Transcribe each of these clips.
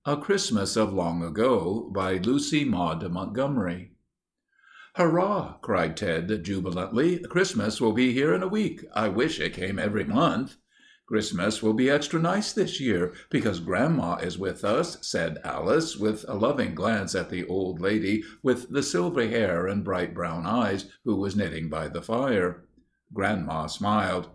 A Christmas of Long Ago by Lucy Maud Montgomery. "Hurrah!" cried Ted jubilantly. "Christmas will be here in a week. I wish it came every month." "Christmas will be extra nice this year, because Grandma is with us," said Alice, with a loving glance at the old lady with the silver hair and bright brown eyes, who was knitting by the fire. Grandma smiled.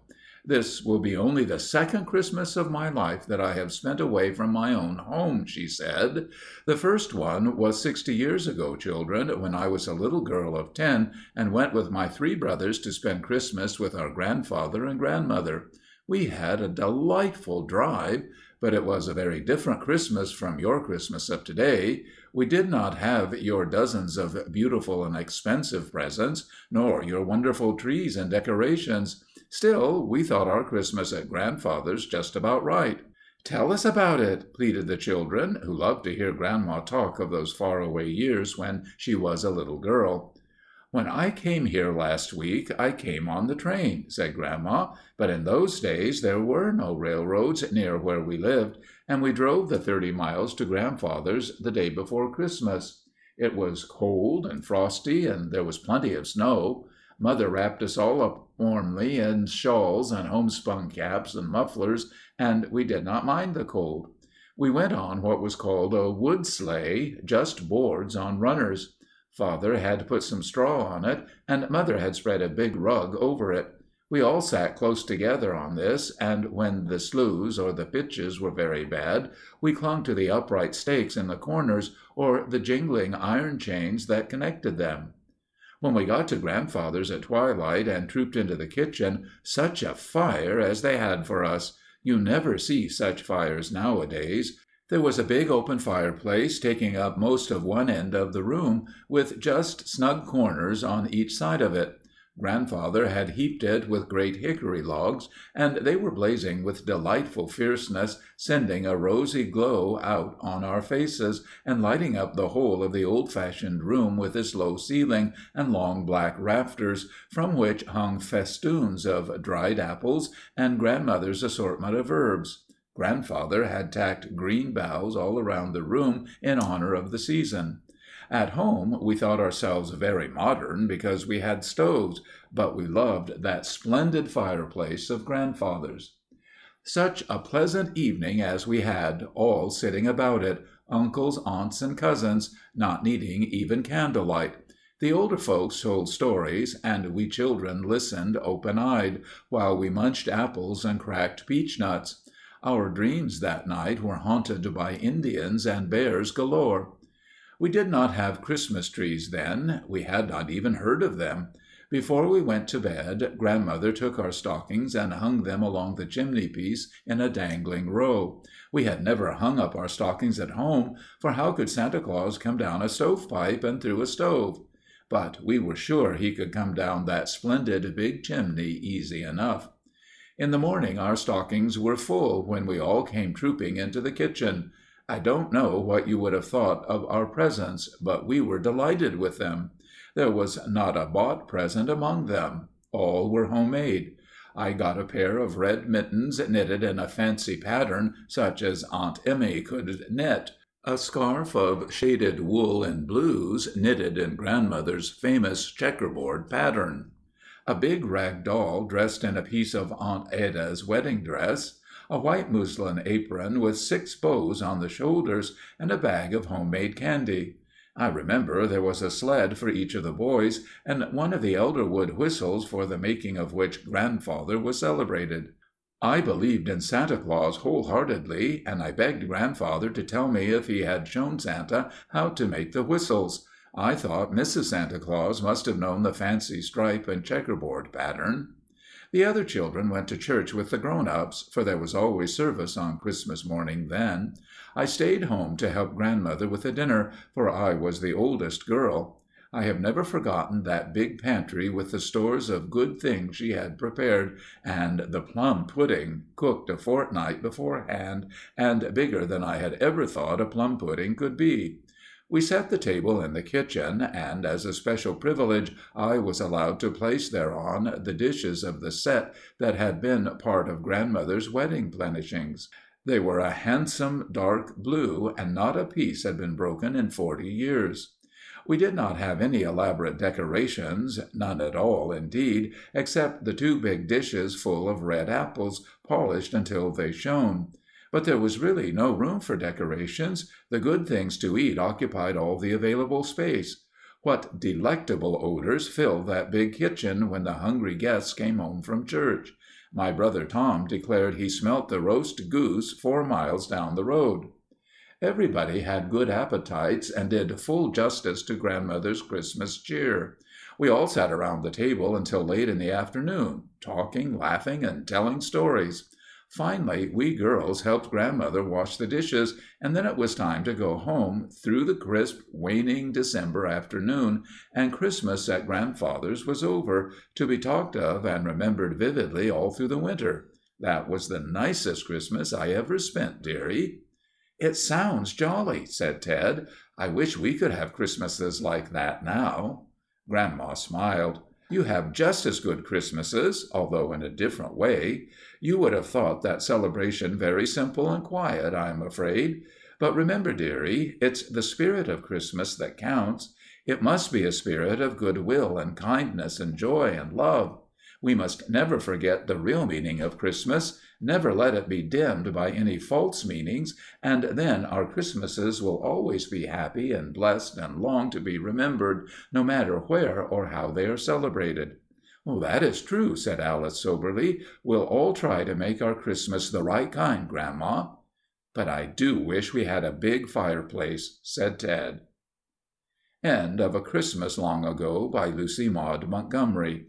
"This will be only the second Christmas of my life that I have spent away from my own home," she said. "The first one was 60 years ago, children, when I was a little girl of 10 and went with my 3 brothers to spend Christmas with our grandfather and grandmother. We had a delightful drive, but it was a very different Christmas from your Christmas of today. We did not have your dozens of beautiful and expensive presents, nor your wonderful trees and decorations. Still, we thought our Christmas at Grandfather's just about right." "Tell us about it," pleaded the children, who loved to hear Grandma talk of those far-away years when she was a little girl. "When I came here last week, I came on the train," said Grandma, "but in those days there were no railroads near where we lived, and we drove the 30 miles to Grandfather's the day before Christmas. It was cold and frosty, and there was plenty of snow. Mother wrapped us all up warmly in shawls and homespun caps and mufflers, and we did not mind the cold. We went on what was called a wood sleigh, just boards on runners. Father had put some straw on it, and Mother had spread a big rug over it. We all sat close together on this, and when the sloughs or the pitches were very bad, we clung to the upright stakes in the corners or the jingling iron chains that connected them. When we got to Grandfather's at twilight and trooped into the kitchen, such a fire as they had for us! You never see such fires nowadays. There was a big open fireplace taking up most of one end of the room, with just snug corners on each side of it. Grandfather had heaped it with great hickory logs, and they were blazing with delightful fierceness, sending a rosy glow out on our faces, and lighting up the whole of the old-fashioned room with its low ceiling and long black rafters, from which hung festoons of dried apples and Grandmother's assortment of herbs. Grandfather had tacked green boughs all around the room in honor of the season. At home, we thought ourselves very modern because we had stoves, but we loved that splendid fireplace of Grandfather's. Such a pleasant evening as we had, all sitting about it, uncles, aunts, and cousins, not needing even candlelight. The older folks told stories, and we children listened open-eyed, while we munched apples and cracked peach nuts. Our dreams that night were haunted by Indians and bears galore. We did not have Christmas trees then. We had not even heard of them. Before we went to bed, Grandmother took our stockings and hung them along the chimney-piece in a dangling row. We had never hung up our stockings at home, for how could Santa Claus come down a stovepipe and through a stove? But we were sure he could come down that splendid big chimney easy enough. In the morning our stockings were full when we all came trooping into the kitchen. I don't know what you would have thought of our presents, but we were delighted with them. There was not a bought present among them. All were homemade. I got a pair of red mittens knitted in a fancy pattern such as Aunt Emmy could knit, a scarf of shaded wool and blues knitted in Grandmother's famous checkerboard pattern, a big rag doll dressed in a piece of Aunt Ada's wedding dress, a white muslin apron with 6 bows on the shoulders, and a bag of homemade candy. I remember there was a sled for each of the boys, and one of the elder wood whistles for the making of which Grandfather was celebrated. I believed in Santa Claus wholeheartedly, and I begged Grandfather to tell me if he had shown Santa how to make the whistles. I thought Mrs. Santa Claus must have known the fancy stripe and checkerboard pattern. The other children went to church with the grown-ups, for there was always service on Christmas morning then. I stayed home to help Grandmother with the dinner, for I was the oldest girl. I have never forgotten that big pantry with the stores of good things she had prepared, and the plum pudding, cooked a fortnight beforehand, and bigger than I had ever thought a plum pudding could be. We set the table in the kitchen, and as a special privilege I was allowed to place thereon the dishes of the set that had been part of Grandmother's wedding plenishings. They were a handsome dark blue, and not a piece had been broken in 40 years. We did not have any elaborate decorations, none at all, indeed, except the 2 big dishes full of red apples, polished until they shone. But there was really no room for decorations. The good things to eat occupied all the available space. What delectable odors filled that big kitchen when the hungry guests came home from church! My brother Tom declared he smelt the roast goose 4 miles down the road. Everybody had good appetites and did full justice to Grandmother's Christmas cheer. We all sat around the table until late in the afternoon, talking, laughing, and telling stories. Finally, we girls helped Grandmother wash the dishes, and then it was time to go home through the crisp, waning December afternoon, and Christmas at Grandfather's was over, to be talked of and remembered vividly all through the winter. That was the nicest Christmas I ever spent, dearie. "It sounds jolly," said Ted. "I wish we could have Christmases like that now." Grandma smiled. "You have just as good Christmases, although in a different way. You would have thought that celebration very simple and quiet, I am afraid. But remember, dearie, it's the spirit of Christmas that counts. It must be a spirit of goodwill and kindness and joy and love. We must never forget the real meaning of Christmas, never let it be dimmed by any false meanings, and then our Christmases will always be happy and blessed and long to be remembered, no matter where or how they are celebrated." "That is true," said Alice soberly. "We'll all try to make our Christmas the right kind, Grandma." "But I do wish we had a big fireplace," said Ted. End of A Christmas Long Ago by Lucy Maud Montgomery.